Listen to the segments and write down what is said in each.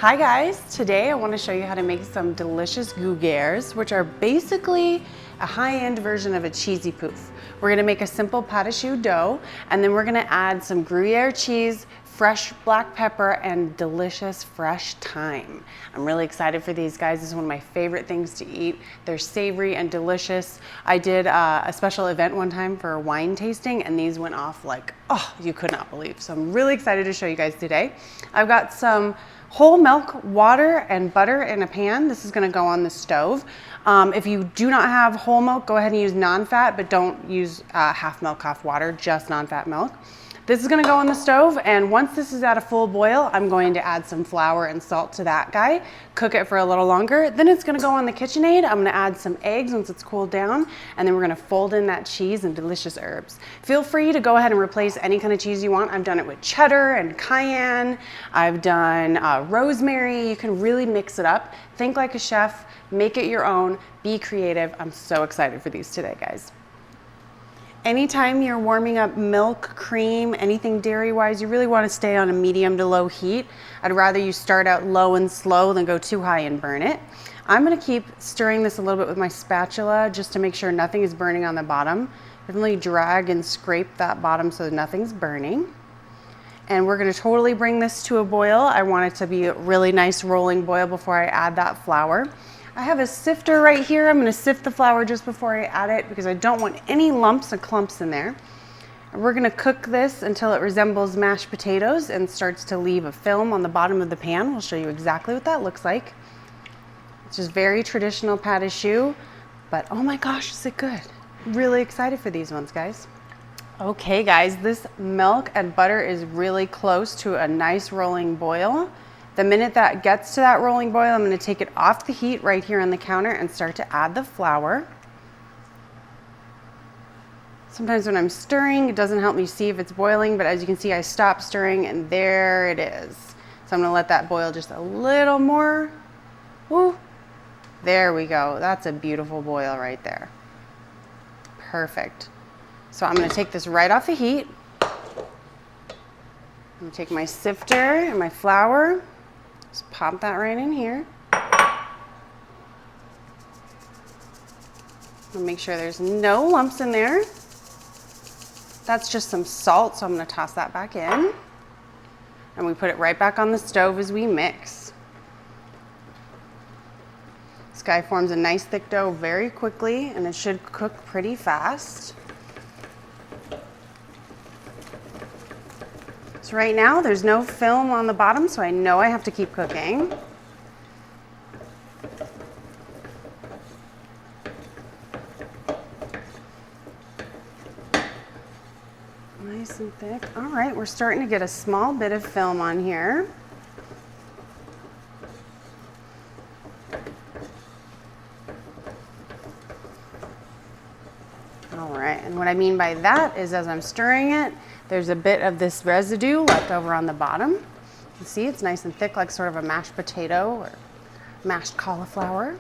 Hi guys, today I want to show you how to make some delicious Gougeres, which are basically a high-end version of a cheesy pouf. We're going to make a simple pâte choux dough, and then we're going to add some Gruyere cheese, fresh black pepper, and delicious fresh thyme. I'm really excited for these guys. This is one of my favorite things to eat. They're savory and delicious. I did a special event one time for a wine tasting, and these went off like, oh, you could not believe. So I'm really excited to show you guys today. I've got some whole milk, water, and butter in a pan. This is gonna go on the stove. If you do not have whole milk, go ahead and use non-fat, but don't use half milk, half water, just non-fat milk. This is gonna go on the stove, and once this is at a full boil, I'm going to add some flour and salt to that guy, cook it for a little longer. Then it's gonna go on the KitchenAid. I'm gonna add some eggs once it's cooled down, and then we're gonna fold in that cheese and delicious herbs. Feel free to go ahead and replace any kind of cheese you want. I've done it with cheddar and cayenne. I've done rosemary. You can really mix it up. Think like a chef, make it your own, be creative. I'm so excited for these today, guys. Anytime you're warming up milk, cream, anything dairy-wise, you really want to stay on a medium to low heat. I'd rather you start out low and slow than go too high and burn it. I'm going to keep stirring this a little bit with my spatula just to make sure nothing is burning on the bottom. Definitely drag and scrape that bottom so that nothing's burning. And we're going to totally bring this to a boil. I want it to be a really nice rolling boil before I add that flour. I have a sifter right here. I'm going to sift the flour just before I add it because I don't want any lumps or clumps in there. And we're going to cook this until it resembles mashed potatoes and starts to leave a film on the bottom of the pan. We'll show you exactly what that looks like. It's just very traditional pâte choux, but oh my gosh, is it good. Really excited for these ones, guys. Okay guys, this milk and butter is really close to a nice rolling boil. The minute that gets to that rolling boil, I'm going to take it off the heat right here on the counter and start to add the flour. Sometimes when I'm stirring, it doesn't help me see if it's boiling, but as you can see, I stop stirring and there it is. So I'm going to let that boil just a little more. Woo. There we go. That's a beautiful boil right there. Perfect. So I'm going to take this right off the heat. I'm going to take my sifter and my flour. Just pop that right in here. And make sure there's no lumps in there. That's just some salt, so I'm going to toss that back in. And we put it right back on the stove as we mix. This guy forms a nice thick dough very quickly, and it should cook pretty fast. So right now there's no film on the bottom, so I know I have to keep cooking. Nice and thick. All right, we're starting to get a small bit of film on here. All right, and what I mean by that is as I'm stirring it, there's a bit of this residue left over on the bottom. You see it's nice and thick, like sort of a mashed potato or mashed cauliflower.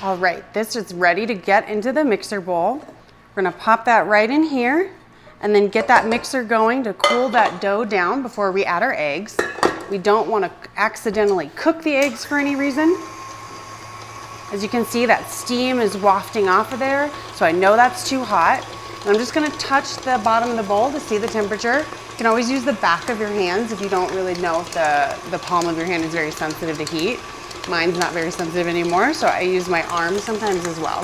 All right, this is ready to get into the mixer bowl. We're gonna pop that right in here and then get that mixer going to cool that dough down before we add our eggs. We don't wanna accidentally cook the eggs for any reason. As you can see, that steam is wafting off of there, so I know that's too hot. I'm just going to touch the bottom of the bowl to see the temperature. You can always use the back of your hands if you don't really know if the palm of your hand is very sensitive to heat. Mine's not very sensitive anymore, so I use my arm sometimes as well.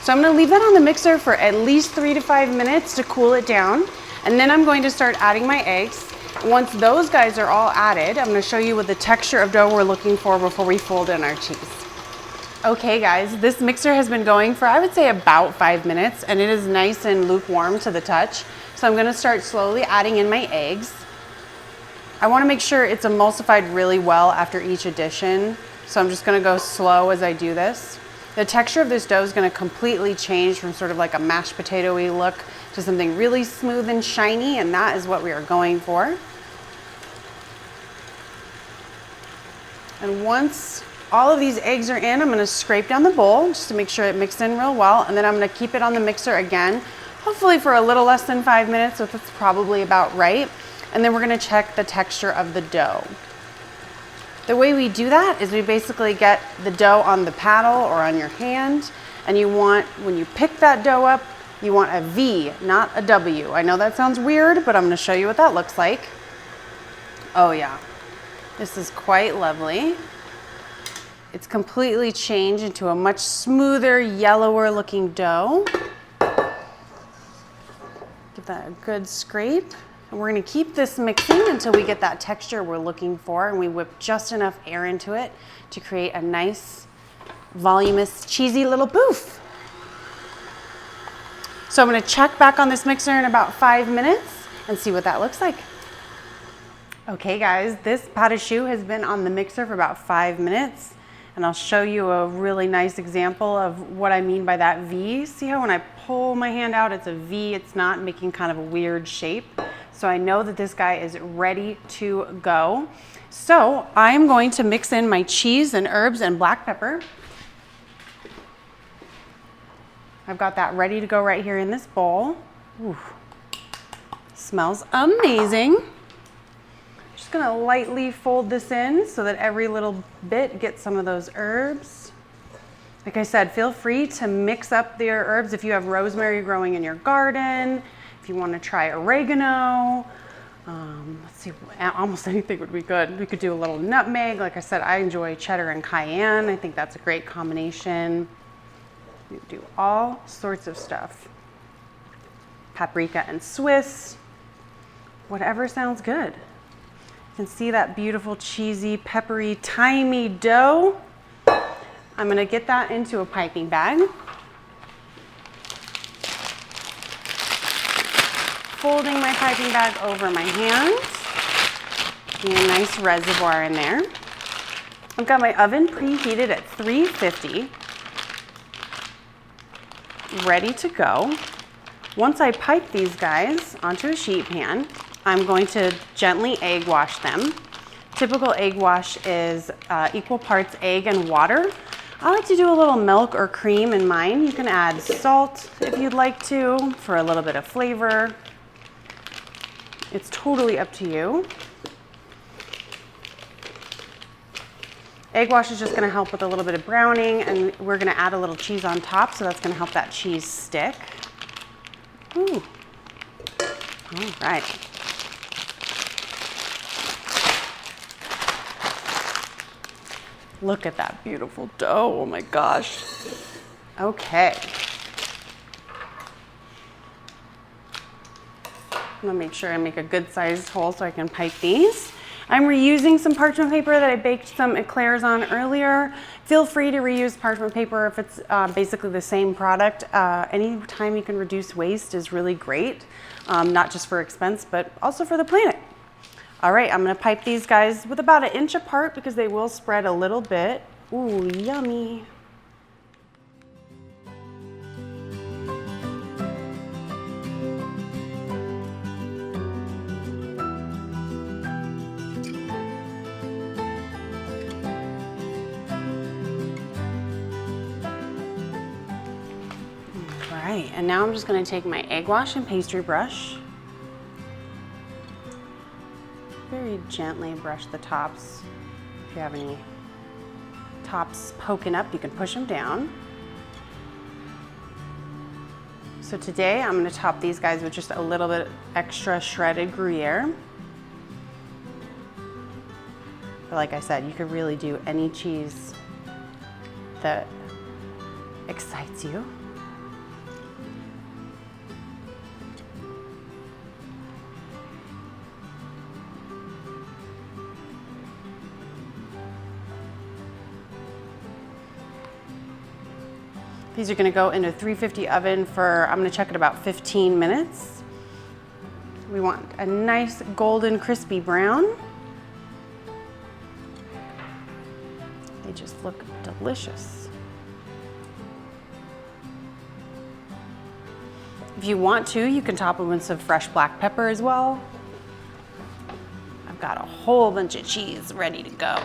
So I'm going to leave that on the mixer for at least 3 to 5 minutes to cool it down, and then I'm going to start adding my eggs. Once those guys are all added, I'm going to show you what the texture of dough we're looking for before we fold in our cheese. Okay guys, this mixer has been going for I would say about 5 minutes, and it is nice and lukewarm to the touch. So I'm going to start slowly adding in my eggs. I want to make sure it's emulsified really well after each addition, so I'm just going to go slow as I do this. The texture of this dough is going to completely change from sort of like a mashed potato-y look to something really smooth and shiny, and that is what we are going for. And once all of these eggs are in, I'm going to scrape down the bowl just to make sure it mixed in real well, and then I'm going to keep it on the mixer again, hopefully for a little less than 5 minutes, so that's probably about right. And then we're going to check the texture of the dough. The way we do that is we basically get the dough on the paddle or on your hand, and you want, when you pick that dough up, you want a V, not a W. I know that sounds weird, but I'm gonna show you what that looks like. Oh yeah, this is quite lovely. It's completely changed into a much smoother, yellower looking dough. Give that a good scrape. And we're gonna keep this mixing until we get that texture we're looking for, and we whip just enough air into it to create a nice, voluminous, cheesy little poof. So I'm gonna check back on this mixer in about 5 minutes and see what that looks like. Okay guys, this pâte choux has been on the mixer for about 5 minutes, and I'll show you a really nice example of what I mean by that V. See how when I pull my hand out, it's a V, it's not making kind of a weird shape. So I know that this guy is ready to go. So I'm going to mix in my cheese and herbs and black pepper. I've got that ready to go right here in this bowl. Ooh, smells amazing. Just gonna lightly fold this in so that every little bit gets some of those herbs. Like I said, feel free to mix up your herbs if you have rosemary growing in your garden. If you want to try oregano, let's see, almost anything would be good. We could do a little nutmeg. Like I said, I enjoy cheddar and cayenne. I think that's a great combination. You do all sorts of stuff. Paprika and Swiss, whatever sounds good. You can see that beautiful, cheesy, peppery, thymy dough. I'm gonna get that into a piping bag. Folding my piping bag over my hands. Getting a nice reservoir in there. I've got my oven preheated at 350. Ready to go. Once I pipe these guys onto a sheet pan, I'm going to gently egg wash them. Typical egg wash is equal parts egg and water. I like to do a little milk or cream in mine. You can add salt if you'd like to for a little bit of flavor. It's totally up to you. Egg wash is just gonna help with a little bit of browning, and we're gonna add a little cheese on top, so that's gonna help that cheese stick. Ooh. All right. Look at that beautiful dough, oh my gosh. Okay. I'm gonna make sure I make a good sized hole so I can pipe these. I'm reusing some parchment paper that I baked some eclairs on earlier. Feel free to reuse parchment paper if it's basically the same product. Any time you can reduce waste is really great, not just for expense, but also for the planet. All right, I'm gonna pipe these guys with about 1 inch apart because they will spread a little bit. Ooh, yummy. All right, and now I'm just gonna take my egg wash and pastry brush. Very gently brush the tops. If you have any tops poking up, you can push them down. So today I'm gonna top these guys with just a little bit extra shredded Gruyere. But like I said, you could really do any cheese that excites you. These are gonna go into a 350 oven for, I'm gonna check it about 15 minutes. We want a nice golden crispy brown. They just look delicious. If you want to, you can top them with some fresh black pepper as well. I've got a whole bunch of cheese ready to go.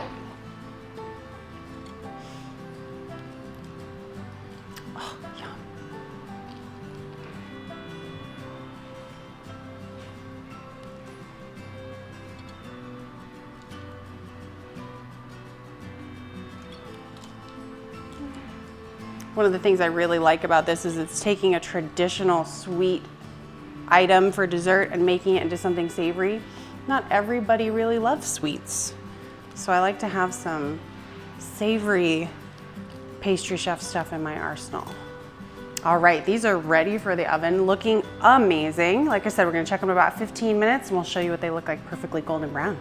One of the things I really like about this is it's taking a traditional sweet item for dessert and making it into something savory. Not everybody really loves sweets, so I like to have some savory pastry chef stuff in my arsenal. All right, these are ready for the oven, looking amazing. Like I said, we're gonna check them in about 15 minutes and we'll show you what they look like, perfectly golden brown.